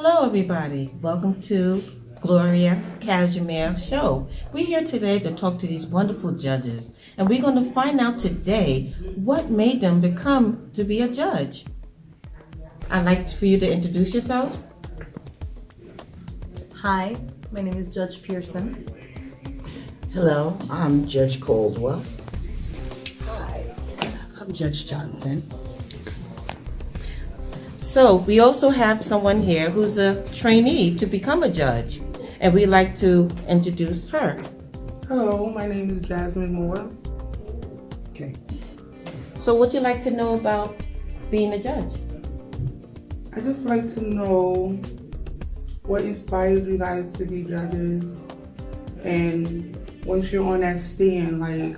Hello, everybody. Welcome to Gloria Cashmere Show. We're here today to talk to these wonderful judges, and we're going to find out today what made them become to be a judge. I'd like for you to introduce yourselves. Hi, my name is Judge Pearson. Hello, I'm Judge Caldwell. Hi, I'm Judge Johnson. So we also have someone here who's a trainee to become a judge, and we'd like to introduce her. Hello, my name is Jasmine Moore. Okay. So what'd you like to know about being a judge? I just like to know what inspired you guys to be judges, and once you're on that stand, like,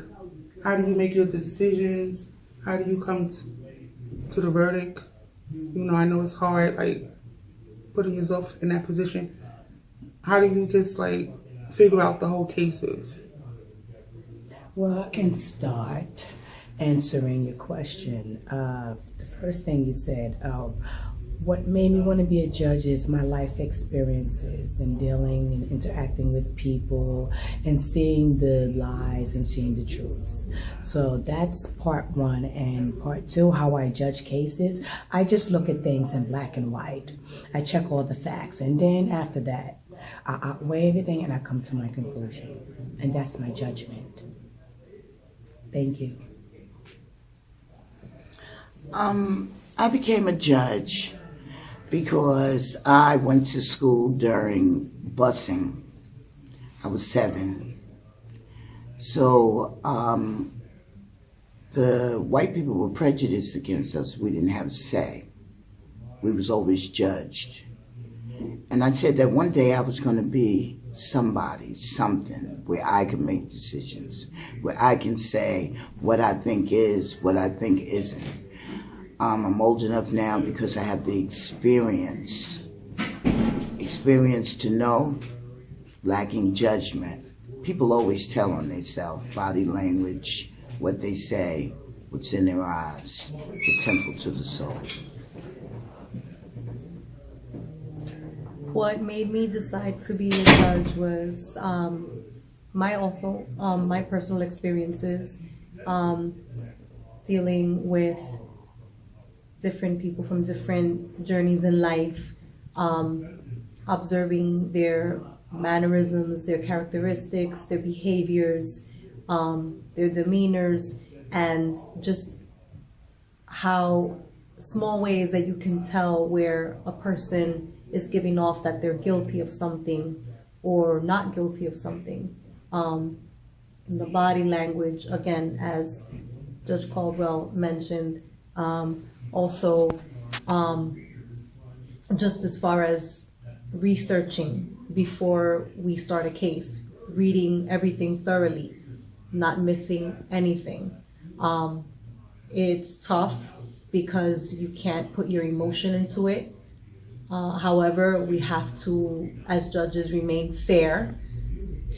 how do you make your decisions? How do you come to the verdict? You know, I know it's hard, like, putting yourself in that position. How do you just, like, figure out the whole cases? Well, I can start answering your question. The first thing you said, what made me want to be a judge is my life experiences and dealing and interacting with people and seeing the lies and seeing the truths. So that's part one. And part two, how I judge cases, I just look at things in black and white. I check all the facts, and then after that, I outweigh everything and I come to my conclusion. And that's my judgment. Thank you. I became a judge because I went to school during busing. I was 7. So the white people were prejudiced against us. We didn't have a say. We was always judged. And I said that one day I was going to be somebody, something, where I can make decisions, where I can say what I think is, what I think isn't. I'm old enough now because I have the experience to know, lacking judgment. People always tell on themselves, body language, what they say, what's in their eyes, the temple to the soul. What made me decide to be a judge was my personal experiences dealing with different people from different journeys in life, observing their mannerisms, their characteristics, their behaviors, their demeanors, and just how small ways that you can tell where a person is giving off that they're guilty of something or not guilty of something. In the body language, again, as Judge Caldwell mentioned, also, just as far as researching before we start a case, reading everything thoroughly, not missing anything. It's tough because you can't put your emotion into it. However, we have to, as judges, remain fair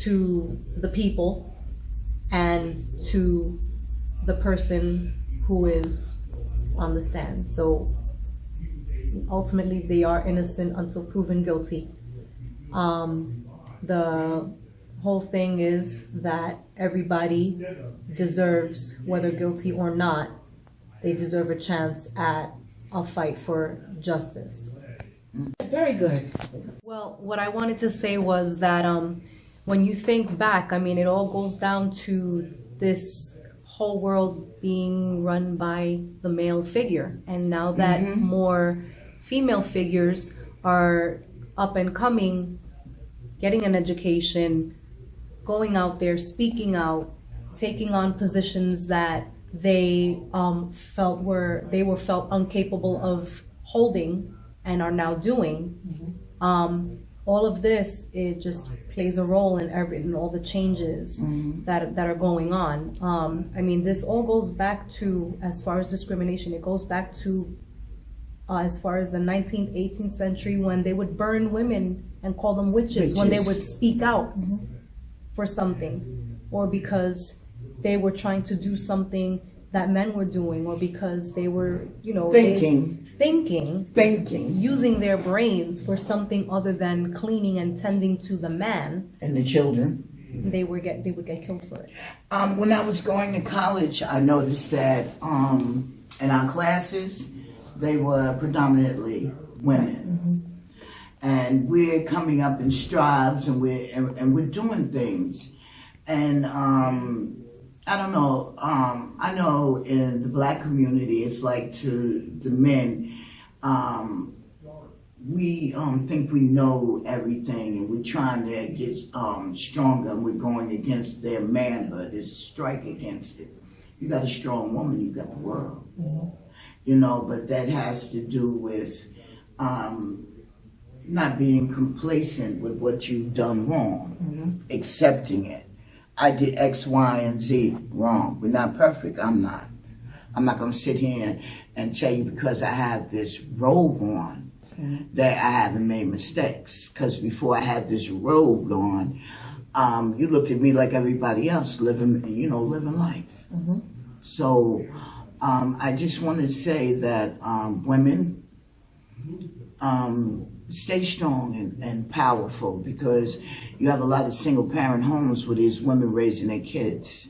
to the people and to the person who is on the stand. So ultimately they are innocent until proven guilty. The whole thing is that everybody deserves, whether guilty or not, they deserve a chance at a fight for justice. Very good. Well, what I wanted to say was that when you think back, I mean, it all goes down to this whole world being run by the male figure. And now that more female figures are up and coming, getting an education, going out there, speaking out, taking on positions that they felt incapable of holding and are now doing. All of this, it just plays a role in all the changes that are going on. I mean, this all goes back to, as far as discrimination, it goes back to as far as the 19th, 18th century, when they would burn women and call them witches when they would speak out for something, or because they were trying to do something that men were doing, or because they were, Thinking. using their brains for something other than cleaning and tending to the man, And the children. they would get killed for it. When I was going to college, I noticed that in our classes, they were predominantly women. And we're coming up in strides, and we're doing things. And I don't know. I know in the black community, it's like to the men. We think we know everything, and we're trying to get stronger, and we're going against their manhood. It's a strike against it. You got a strong woman, you got the world. But that has to do with not being complacent with what you've done wrong, accepting it. I did X, Y, and Z wrong. We're not perfect. I'm not. I'm not going to sit here and tell you because I have this robe on that I haven't made mistakes. Because before I had this robe on, you looked at me like everybody else living life. So I just want to say that women, stay strong and powerful, because you have a lot of single parent homes where there's women raising their kids,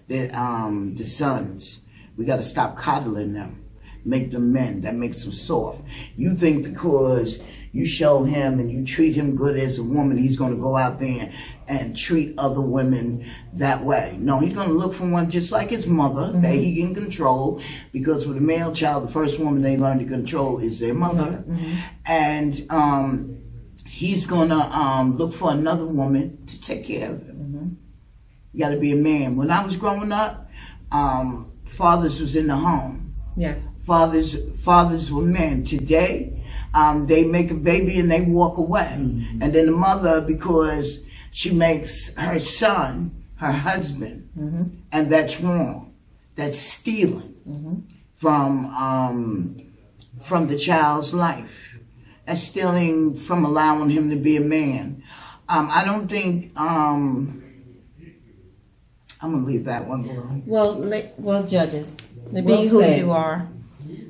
the sons. We got to stop coddling them, make them men. That makes them soft. You think because you show him and you treat him good as a woman, he's going to go out there and treat other women that way. No, he's going to look for one just like his mother that he can control, because with a male child, the first woman they learn to control is their mother. And he's going to look for another woman to take care of him. You got to be a man. When I was growing up, fathers was in the home. Yes. Fathers were men. Today, they make a baby and they walk away. And then the mother, because she makes her son her husband, and that's wrong. That's stealing from the child's life. That's stealing from allowing him to be a man. I don't think. I'm gonna leave that one alone. Well, judges, be Well who said. you are.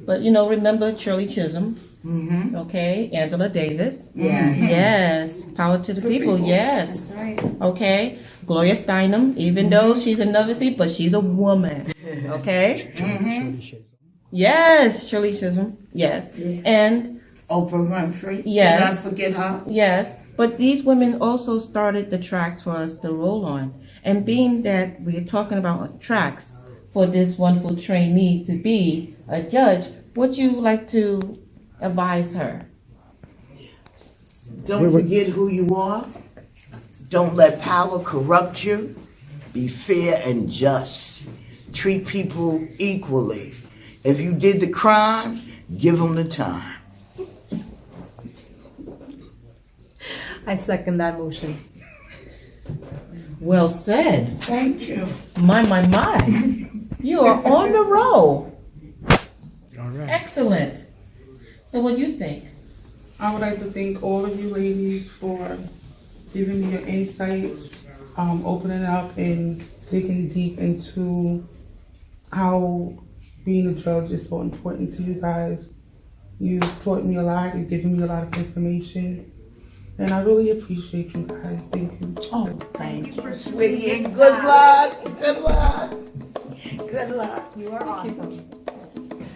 But remember Shirley Chisholm. Okay, Angela Davis. Yes. Power to the people. Yes. That's right. Okay. Gloria Steinem, even though she's another seat, but she's a woman. Okay. Yes, Shirley Chisholm. Yes. And Oprah Winfrey. Yes. Did not forget her. yes, but these women also started the tracks for us to roll on. And being that we're talking about tracks for this wonderful trainee to be a judge, would you like to advise her? Don't forget who you are. Don't let power corrupt you. Be fair and just. Treat people equally. If you did the crime, give them the time. I second that motion. Well said. Thank you. My. You are on the roll. All right. Excellent. So what do you think? I would like to thank all of you ladies for giving me your insights, opening up and digging deep into how being a judge is so important to you guys. You taught me a lot. You've given me a lot of information. And I really appreciate you guys. Thank you. Oh, thank you, sweetie. And good luck. Good luck. Good luck. You are awesome.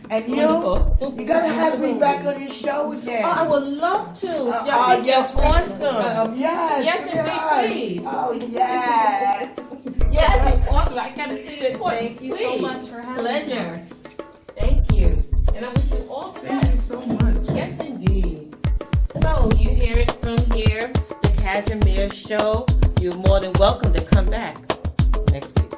And Wonderful. you gotta have me back on your show again. Oh, I would love to. Yes, awesome. yes, Yes, indeed, please. Oh, yes. Yes, it's awesome. I gotta see the court. Thank you so much for having me. Pleasure. Thank you. And I wish you all the Thank you best. so much. Yes, indeed. So you hear it from here, the Casimir Show. You're more than welcome to come back next week.